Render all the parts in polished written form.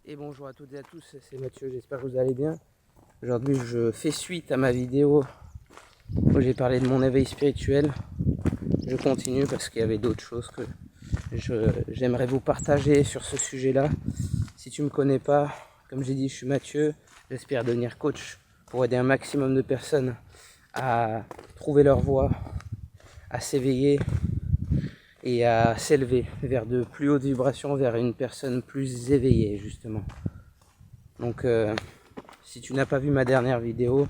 Et bonjour à toutes et à tous, c'est Mathieu, j'espère que vous allez bien. Aujourd'hui je fais suite à ma vidéo où j'ai parlé de mon éveil spirituel. Je continue parce qu'il y avait d'autres choses que j'aimerais vous partager sur ce sujet-là. Si tu ne me connais pas, comme j'ai dit, je suis Mathieu, j'espère devenir coach pour aider un maximum de personnes à trouver leur voie, à s'éveiller et à s'élever vers de plus hautes vibrations, vers une personne plus éveillée justement. Donc si tu n'as pas vu ma dernière vidéo,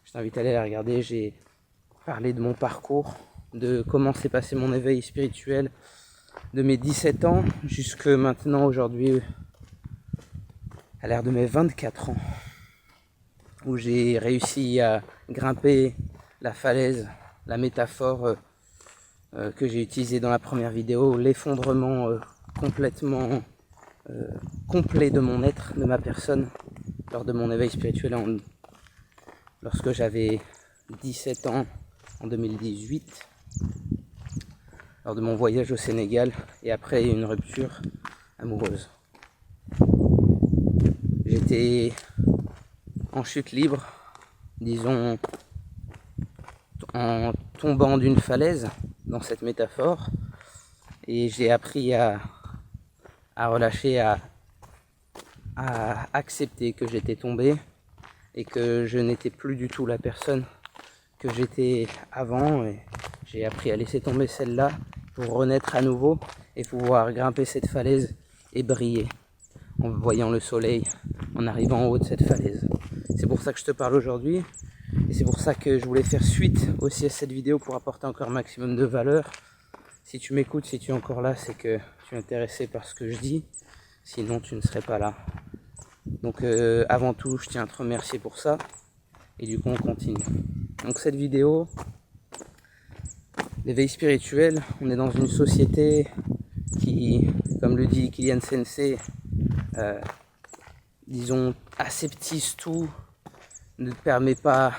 je t'invite à aller la regarder. J'ai parlé de mon parcours, de comment s'est passé mon éveil spirituel de mes 17 ans jusque maintenant aujourd'hui à l'ère de mes 24 ans, où j'ai réussi à grimper la falaise, la métaphore que j'ai utilisée dans la première vidéo, l'effondrement complètement complet de mon être, de ma personne, lors de mon éveil spirituel lorsque j'avais 17 ans en 2018, lors de mon voyage au Sénégal et après une rupture amoureuse. J'étais en chute libre, disons en tombant d'une falaise dans cette métaphore, et j'ai appris à relâcher, à accepter que j'étais tombé et que je n'étais plus du tout la personne que j'étais avant, et j'ai appris à laisser tomber celle-là pour renaître à nouveau et pouvoir grimper cette falaise et briller en voyant le soleil en arrivant en haut de cette falaise. C'est pour ça que je te parle aujourd'hui et c'est pour ça que je voulais faire suite aussi à cette vidéo pour apporter encore un maximum de valeur. Si tu m'écoutes, si tu es encore là, c'est que tu es intéressé par ce que je dis, sinon tu ne serais pas là. Donc avant tout, je tiens à te remercier pour ça. Et du coup, on continue. Donc cette vidéo, l'éveil spirituel, on est dans une société qui, comme le dit Kylian Sensei, disons, aseptise tout, ne permet pas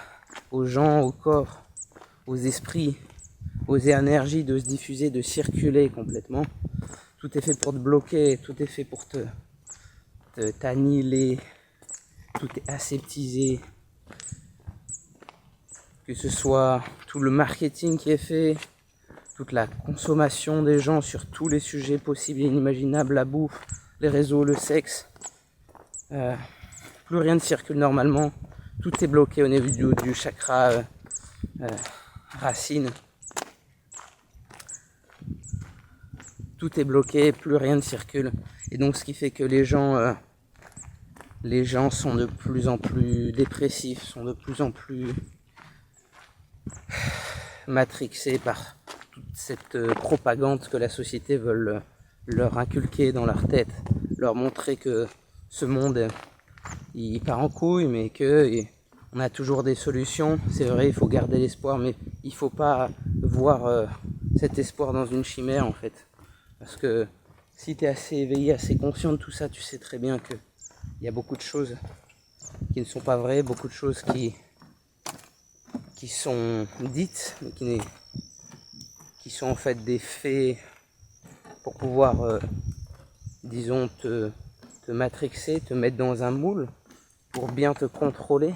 aux gens, au corps, aux esprits, aux énergies de se diffuser, de circuler complètement. Tout est fait pour te bloquer, tout est fait pour t'annihiler, tout est aseptisé. Que ce soit tout le marketing qui est fait, toute la consommation des gens sur tous les sujets possibles et inimaginables, la bouffe, les réseaux, le sexe. Plus rien ne circule normalement, tout est bloqué au niveau du chakra racine. Tout est bloqué, plus rien ne circule. Et donc ce qui fait que les gens sont de plus en plus dépressifs, sont de plus en plus matrixés par toute cette propagande que la société veut leur inculquer dans leur tête, leur montrer que ce monde il part en couille, mais on a toujours des solutions. C'est vrai, il faut garder l'espoir, mais il faut pas voir cet espoir dans une chimère en fait, parce que si tu es assez éveillé, assez conscient de tout ça, tu sais très bien que il y a beaucoup de choses qui ne sont pas vraies, beaucoup de choses qui sont dites, mais qui sont en fait des faits pour pouvoir, disons, te matrixer, te mettre dans un moule, pour bien te contrôler,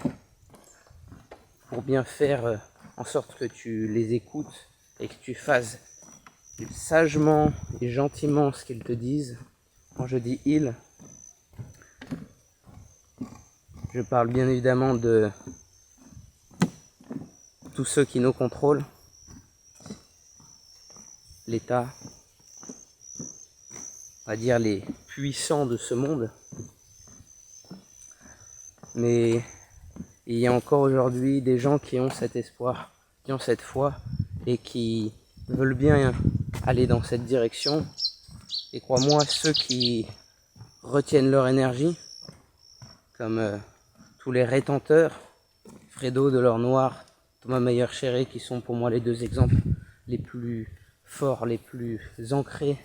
pour bien faire en sorte que tu les écoutes et que tu fasses sagement et gentiment ce qu'ils te disent. Quand je dis ils, je parle bien évidemment de tous ceux qui nous contrôlent, l'État, on va dire les puissants de ce monde. Mais il y a encore aujourd'hui des gens qui ont cet espoir, qui ont cette foi et qui veulent bien aller dans cette direction. Et crois-moi, ceux qui retiennent leur énergie, comme tous les rétenteurs, Fredo de l'or noir, Thomas Mayer-Chéré, qui sont pour moi les deux exemples les plus forts, les plus ancrés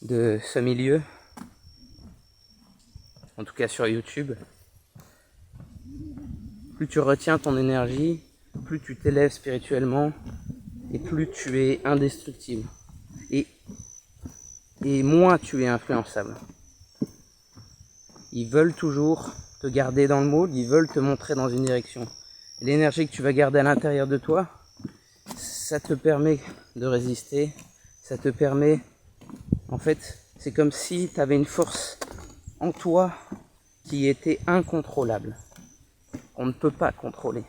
de ce milieu, en tout cas sur YouTube. Plus tu retiens ton énergie, plus tu t'élèves spirituellement et plus tu es indestructible et moins tu es influençable. ils veulent toujours te garder dans le moule, ils veulent te montrer dans une direction. L'énergie que tu vas garder à l'intérieur de toi, ça te permet de résister, ça te permet, en fait, c'est comme si tu avais une force en toi qui était incontrôlable, qu'on ne peut pas contrôler.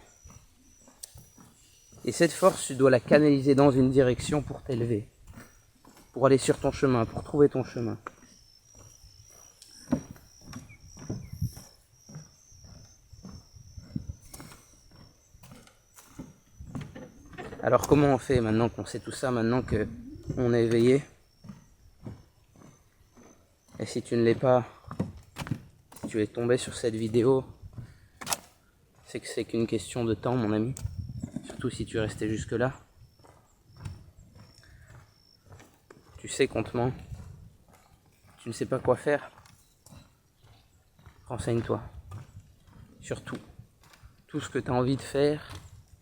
Et cette force, tu dois la canaliser dans une direction pour t'élever, pour aller sur ton chemin, pour trouver ton chemin. Alors comment on fait maintenant qu'on sait tout ça, maintenant qu'on est éveillé? Et si tu ne l'es pas, si tu es tombé sur cette vidéo, c'est que c'est qu'une question de temps, mon ami. Surtout si tu es resté jusque là. Tu sais qu'on te ment. Tu ne sais pas quoi faire. Renseigne-toi. Surtout, tout ce que tu as envie de faire,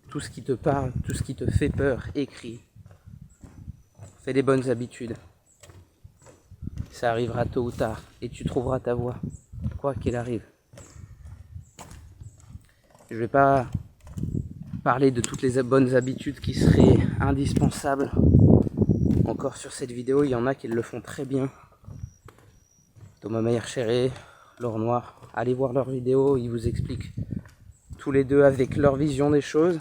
tout ce qui te parle, tout ce qui te fait peur, écris. Fais les bonnes habitudes. Ça arrivera tôt ou tard et tu trouveras ta voie, quoi qu'il arrive. Je ne vais pas parler de toutes les bonnes habitudes qui seraient indispensables. Encore sur cette vidéo, il y en a qui le font très bien. Thomas Mayer-Chéré, Laure Noir, allez voir leurs vidéos, ils vous expliquent tous les deux avec leur vision des choses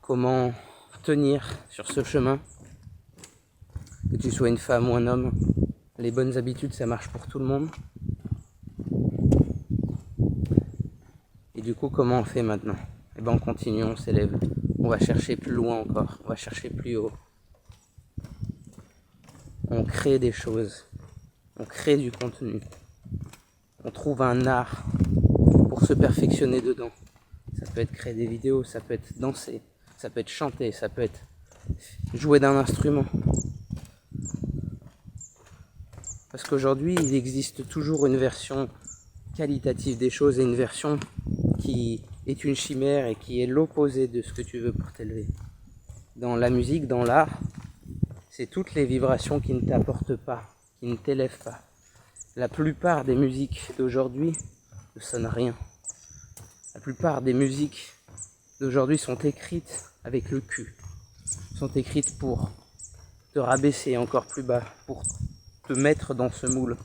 comment tenir sur ce chemin. Que tu sois une femme ou un homme, les bonnes habitudes ça marche pour tout le monde. Et du coup comment on fait maintenant? Eh ben on continue, on s'élève, on va chercher plus loin encore, on va chercher plus haut. On crée des choses, on crée du contenu, on trouve un art pour se perfectionner dedans. Ça peut être créer des vidéos, ça peut être danser, ça peut être chanter, ça peut être jouer d'un instrument. Parce qu'aujourd'hui, il existe toujours une version qualitative des choses et une version qui est une chimère et qui est l'opposé de ce que tu veux pour t'élever. Dans la musique, dans l'art, c'est toutes les vibrations qui ne t'apportent pas, qui ne t'élèvent pas. La plupart des musiques d'aujourd'hui ne sonnent rien. La plupart des musiques d'aujourd'hui sont écrites avec le cul. Sont écrites pour te rabaisser encore plus bas, pour te mettre dans ce moule,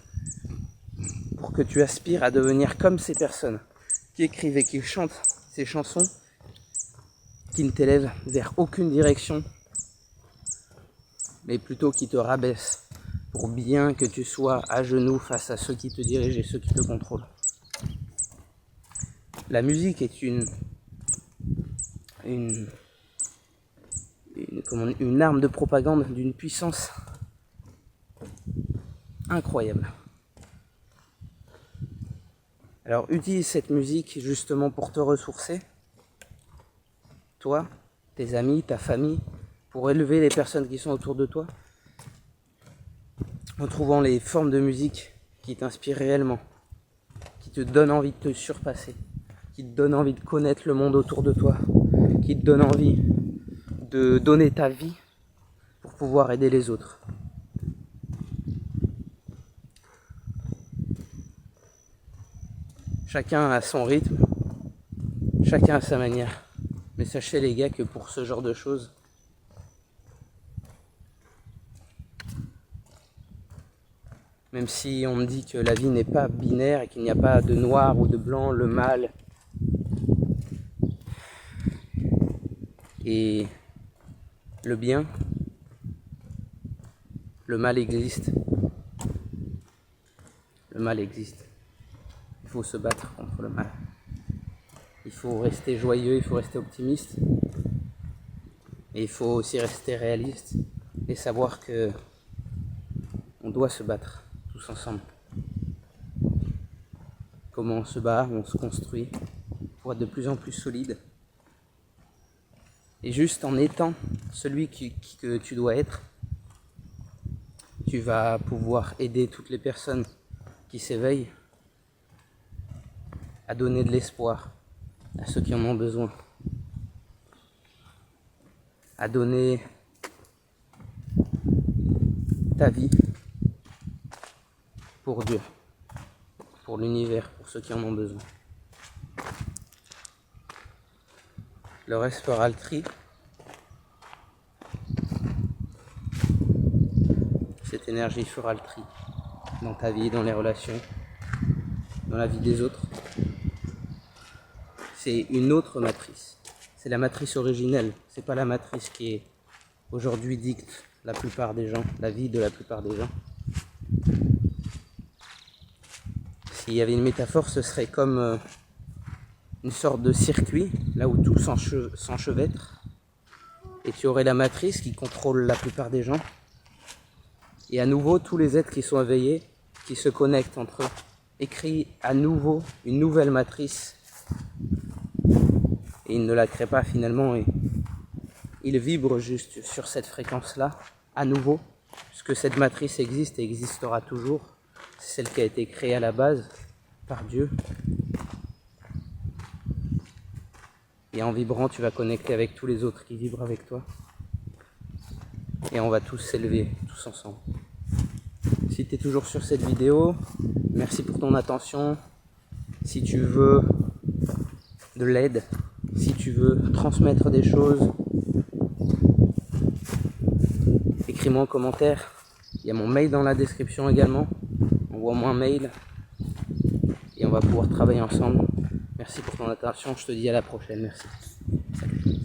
pour que tu aspires à devenir comme ces personnes qui écrivent et qui chantent ces chansons qui ne t'élèvent vers aucune direction, mais plutôt qui te rabaissent pour bien que tu sois à genoux face à ceux qui te dirigent et ceux qui te contrôlent. La musique est une arme de propagande d'une puissance incroyable. Alors utilise cette musique justement pour te ressourcer, toi, tes amis, ta famille, pour élever les personnes qui sont autour de toi, en trouvant les formes de musique qui t'inspirent réellement, qui te donnent envie de te surpasser, qui te donnent envie de connaître le monde autour de toi, qui te donnent envie de donner ta vie pour pouvoir aider les autres. Chacun a son rythme, chacun a sa manière. Mais sachez les gars que pour ce genre de choses, même si on me dit que la vie n'est pas binaire et qu'il n'y a pas de noir ou de blanc, le mal et le bien, le mal existe. Le mal existe. Il faut se battre contre le mal. Il faut rester joyeux, il faut rester optimiste. Et il faut aussi rester réaliste et savoir que on doit se battre tous ensemble. Comment on se bat, on se construit pour être de plus en plus solide. Et juste en étant celui que tu dois être, tu vas pouvoir aider toutes les personnes qui s'éveillent à donner de l'espoir à ceux qui en ont besoin, à donner ta vie pour Dieu. pour l'univers, pour ceux qui en ont besoin. Le reste fera le tri. Cette énergie fera le tri dans ta vie, dans les relations, dans la vie des autres. C'est une autre matrice. C'est la matrice originelle. C'est pas la matrice qui est aujourd'hui dicte la plupart des gens, la vie de la plupart des gens. S'il y avait une métaphore, ce serait comme une sorte de circuit, là où tout s'enchevêtre. Et tu aurais la matrice qui contrôle la plupart des gens. Et à nouveau, tous les êtres qui sont éveillés, qui se connectent entre eux, écrivent à nouveau une nouvelle matrice. Et ils ne la créent pas finalement. Et ils vibrent juste sur cette fréquence-là, à nouveau, puisque cette matrice existe et existera toujours. C'est celle qui a été créée à la base par Dieu. Et en vibrant, tu vas connecter avec tous les autres qui vibrent avec toi. Et on va tous s'élever, tous ensemble. Si tu es toujours sur cette vidéo, merci pour ton attention. Si tu veux de l'aide, si tu veux transmettre des choses, écris-moi en commentaire. Il y a mon mail dans la description également. Envoie-moi un mail et on va pouvoir travailler ensemble. Merci pour ton attention, je te dis à la prochaine, merci. Salut.